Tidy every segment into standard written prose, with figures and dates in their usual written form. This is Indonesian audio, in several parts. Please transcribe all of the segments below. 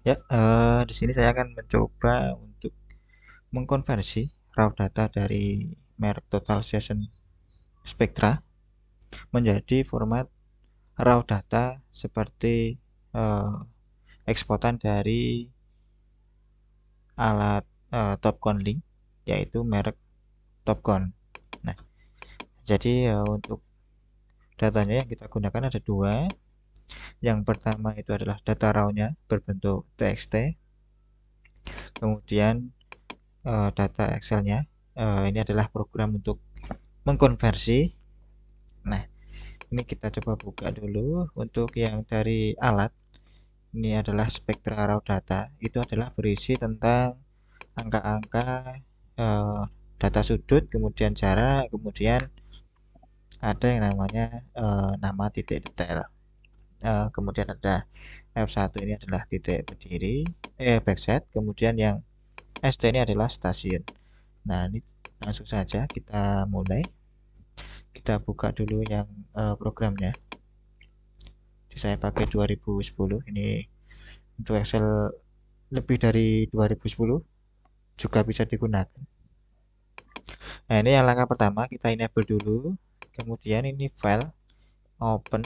Ya, di sini saya akan mencoba untuk mengkonversi raw data dari merek Total Session Spectra menjadi format raw data seperti eh, eksportan dari alat Topcon Link, yaitu merek Topcon. Nah, jadi untuk datanya yang kita gunakan ada dua. Yang pertama itu adalah data raw-nya berbentuk TXT, kemudian data Excel-nya. Ini adalah program untuk mengkonversi. Nah, ini kita coba buka dulu. Untuk yang dari alat, ini adalah spektra raw data. Itu adalah berisi tentang angka-angka, eh, data sudut, kemudian jarak, kemudian ada yang namanya nama titik detail. Kemudian ada F1 ini adalah titik berdiri, backset. Kemudian yang ST ini adalah stasiun. Nah, ini langsung saja kita mulai. Kita buka dulu yang programnya. Jadi saya pakai 2010. Ini untuk Excel lebih dari 2010 juga bisa digunakan. Nah, ini yang langkah pertama, kita enable dulu. Kemudian ini file, open.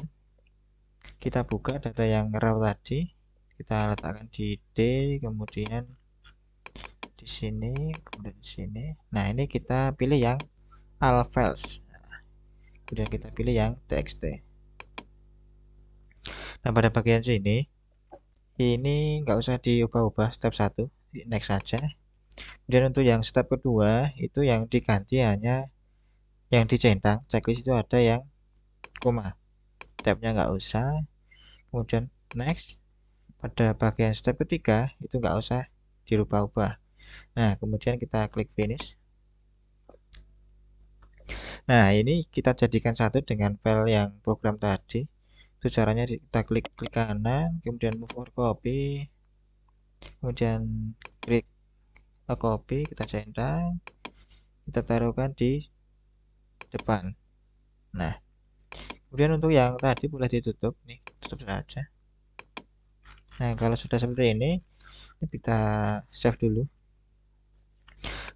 Kita buka data yang raw tadi. Kita letakkan di D, kemudian di sini, kemudian di sini. Nah, ini kita pilih yang all files. Kemudian kita pilih yang txt. Nah, pada bagian sini, ini nggak usah diubah-ubah step 1, next saja. Kemudian untuk yang step kedua, itu yang diganti hanya yang dicentang, checklist itu ada yang koma. Tabnya nggak usah. Kemudian next. Pada bagian step ketiga, itu nggak usah dirubah-ubah. Nah, kemudian kita klik finish. Nah, ini kita jadikan satu dengan file yang program tadi. Itu caranya kita klik kanan, kemudian move or copy, kemudian klik copy, kita centang, kita taruhkan di depan. Nah, kemudian untuk yang tadi boleh ditutup, nih tutup saja. Nah, kalau sudah seperti ini kita save dulu.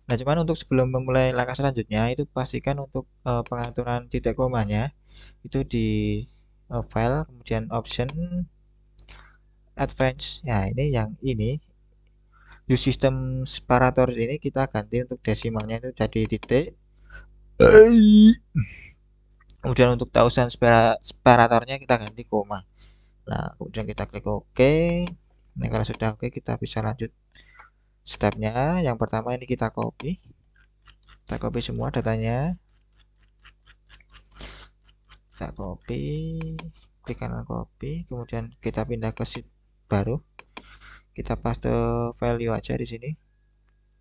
Nah, cuman untuk sebelum memulai langkah selanjutnya itu pastikan untuk pengaturan titik komanya itu di file, kemudian option, advance. Nah, ini yang ini use system separator ini kita ganti untuk desimalnya itu jadi titik. Kemudian untuk thousand separatornya kita ganti koma. Nah, kemudian kita klik OK. Nah, kalau sudah OK, kita bisa lanjut stepnya. Yang pertama ini kita copy. Kita copy semua datanya. Kita copy, klik kanan copy, kemudian kita pindah ke sheet baru. Kita paste value aja di sini.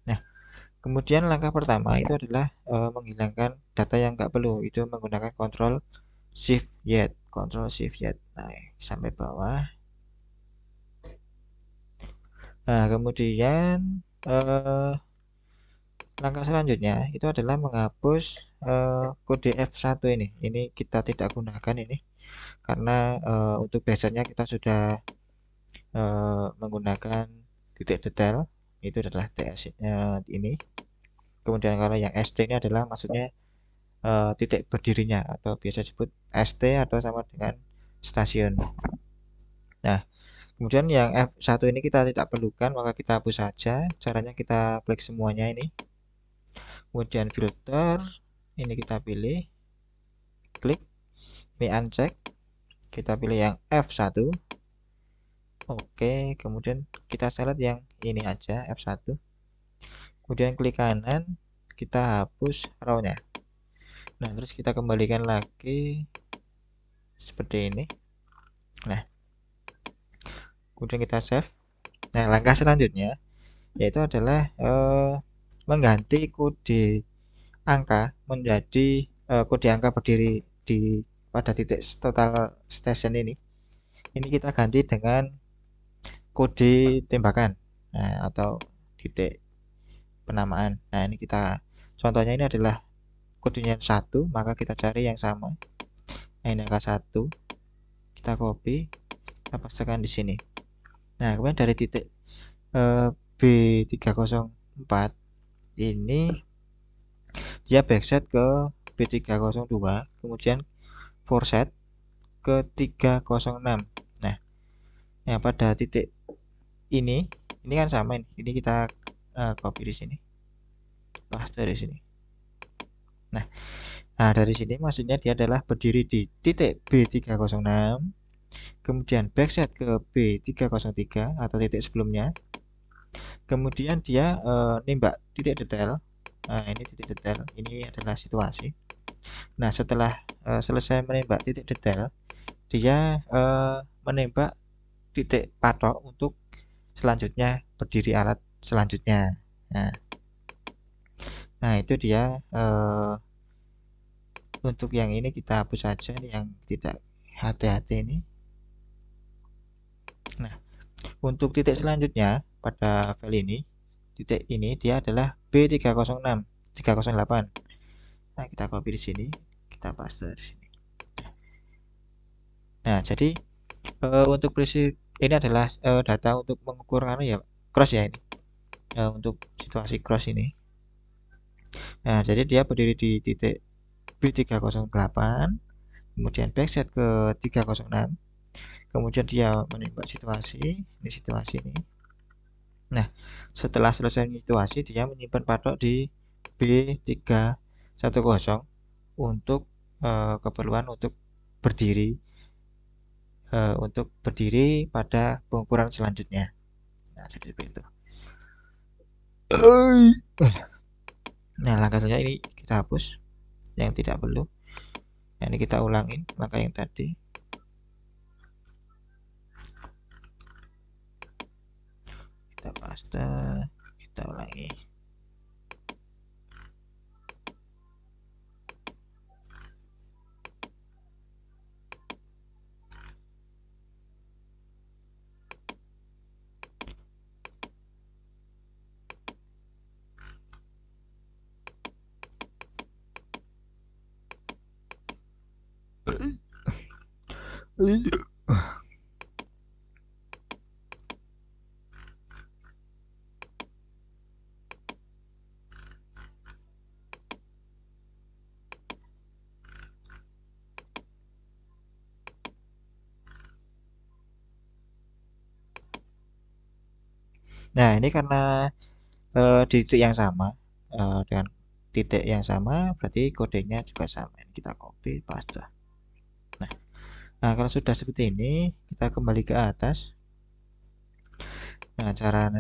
Nah, kemudian langkah pertama itu adalah menghilangkan data yang nggak perlu. Itu menggunakan Ctrl Shift Y, Ctrl Shift Y. Nah, sampai bawah. Nah, kemudian langkah selanjutnya itu adalah menghapus kode F1 ini. Ini kita tidak gunakan ini karena untuk biasanya kita sudah menggunakan titik detail, itu adalah TS ini. Kemudian kalau yang ST ini adalah maksudnya titik berdirinya atau biasa disebut ST atau sama dengan stasiun. Nah, kemudian yang F1 ini kita tidak perlukan, maka kita hapus saja. Caranya kita klik semuanya ini. Kemudian filter, ini kita pilih, klik, ini uncheck. Kita pilih yang F1. Oke, kemudian kita select yang ini aja, F1. Kemudian klik kanan, kita hapus raw-nya. Nah, terus kita kembalikan lagi seperti ini. Nah, kemudian kita save. Nah, langkah selanjutnya yaitu adalah mengganti kode angka menjadi kode angka berdiri di pada titik total station ini. Ini kita ganti dengan kode tembakan, nah, atau titik penamaan. Nah, ini kita contohnya ini adalah kodenya 1, maka kita cari yang sama. Nah, ini angka 1. Kita copy, kita pastekan di sini. Nah, kemudian dari titik B304 ini dia backset ke B302, kemudian forset ke 306. Nah, ya pada titik ini kan sama ini kita copy di sini, paste di sini. Nah, dari sini maksudnya dia adalah berdiri di titik B306, kemudian backset ke B303 atau titik sebelumnya, kemudian dia nembak titik detail. Nah, ini titik detail, ini adalah situasi. Nah, setelah selesai menembak titik detail, dia menembak titik patok untuk selanjutnya berdiri alat selanjutnya. Nah, itu dia untuk yang ini kita hapus saja yang tidak hati-hati ini. Nah, untuk titik selanjutnya pada file ini, titik ini dia adalah B306, 308. Nah, kita copy di sini, kita paste di sini. Nah, jadi untuk prinsip ini adalah data untuk mengukur ya cross ya ini. Untuk situasi cross ini. Nah, jadi dia berdiri di titik B308, kemudian backset ke 306, kemudian dia menembak situasi, ini situasi ini. Nah, setelah selesai situasi, dia menyimpan patok di B310 untuk keperluan untuk berdiri pada pengukuran selanjutnya. Nah, jadi seperti itu. Nah, langkah selanjutnya ini kita hapus yang tidak perlu. Nah, ini kita ulangin langkah yang tadi. Kita paste, kita ulangi. Nah, ini karena di titik yang sama dengan titik yang sama berarti kodenya juga sama. Kita copy paste. Nah, kalau sudah seperti ini, kita kembali ke atas. Nah, cara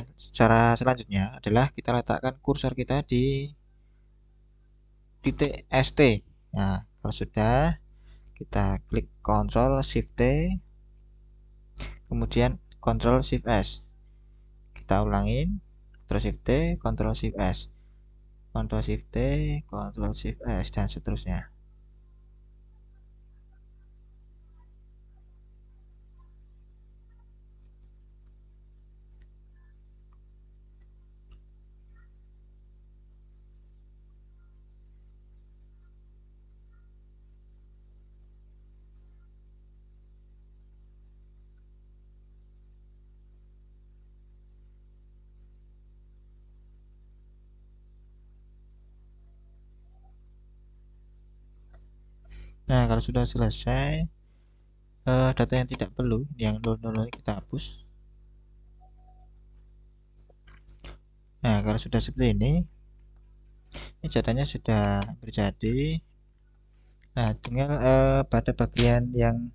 selanjutnya adalah kita letakkan kursor kita di titik ST. Nah, kalau sudah, kita klik Ctrl Shift T, kemudian Ctrl Shift S. Kita ulangin, Ctrl Shift T, Ctrl Shift S, Ctrl Shift T, Ctrl Shift S, dan seterusnya. Nah, kalau sudah selesai, data yang tidak perlu, yang 00 ini kita hapus. Nah, kalau sudah seperti ini datanya sudah terjadi. Nah, tinggal pada bagian yang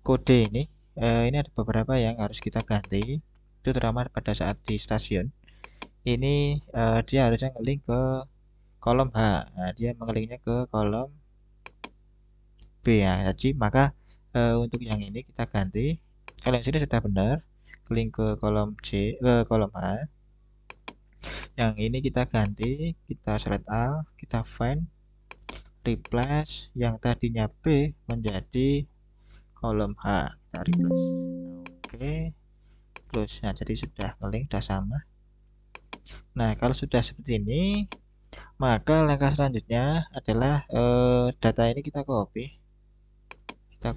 kode ini ada beberapa yang harus kita ganti. Itu terutama pada saat di stasiun. Ini dia harusnya ngelink ke kolom H. Nah, dia mengelinknya ke kolom B ya. Jadi maka untuk yang ini kita ganti. Kalau yang sini sudah benar, link ke kolom kolom H. Yang ini kita ganti, kita select all, kita find, replace yang tadinya B menjadi kolom H. Kita replace. Oke. Terus, nah jadi sudah ngelink, sudah sama. Nah, kalau sudah seperti ini, maka langkah selanjutnya adalah data ini kita copy, kita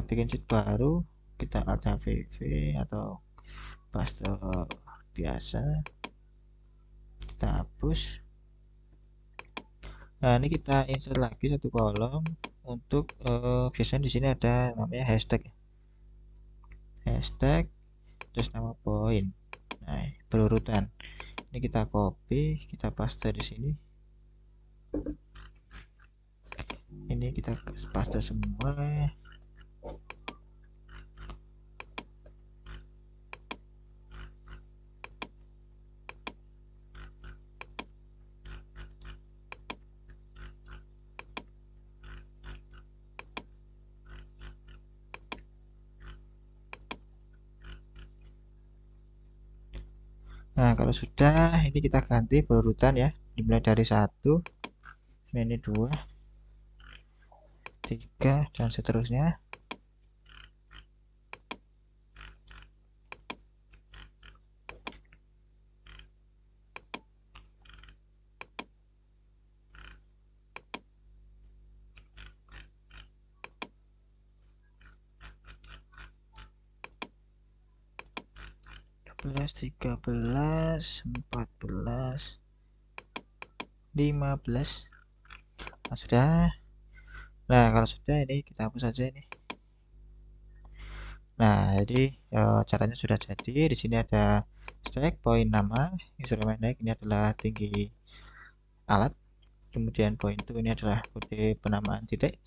bikin sheet baru, kita Alt VV atau paste biasa, kita hapus. Nah, ini kita insert lagi satu kolom untuk biasanya di sini ada namanya hashtag, terus nama poin. Nah, berurutan. Ini kita copy, kita paste di sini. Ini kita paste semua. Nah, kalau sudah, ini kita ganti berurutan ya, dimulai dari 1, ini 2, 3, dan seterusnya. Belas, 13, 14, 15. Nah, sudah. Nah, kalau sudah ini kita hapus saja ini. Nah, jadi caranya sudah jadi. Di sini ada stack, poin nama, instrumen naik ini adalah tinggi alat. Kemudian poin itu ini adalah kode penamaan titik.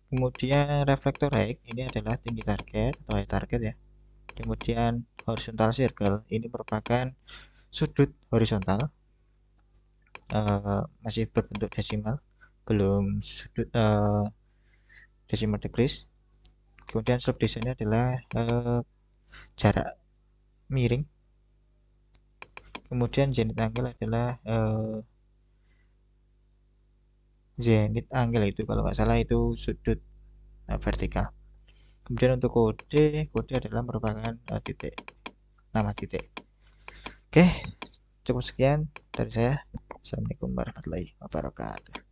Kemudian reflektor height ini adalah tinggi target atau high target ya. Kemudian horizontal circle ini merupakan sudut horizontal, masih berbentuk desimal, belum sudut decimal degrees. Kemudian slope desainnya adalah jarak miring. Kemudian zenith angle adalah zenith angle itu kalau nggak salah itu sudut vertikal. Kemudian untuk kode adalah merupakan titik, nama titik. Oke, cukup sekian dari saya. Assalamualaikum warahmatullahi wabarakatuh.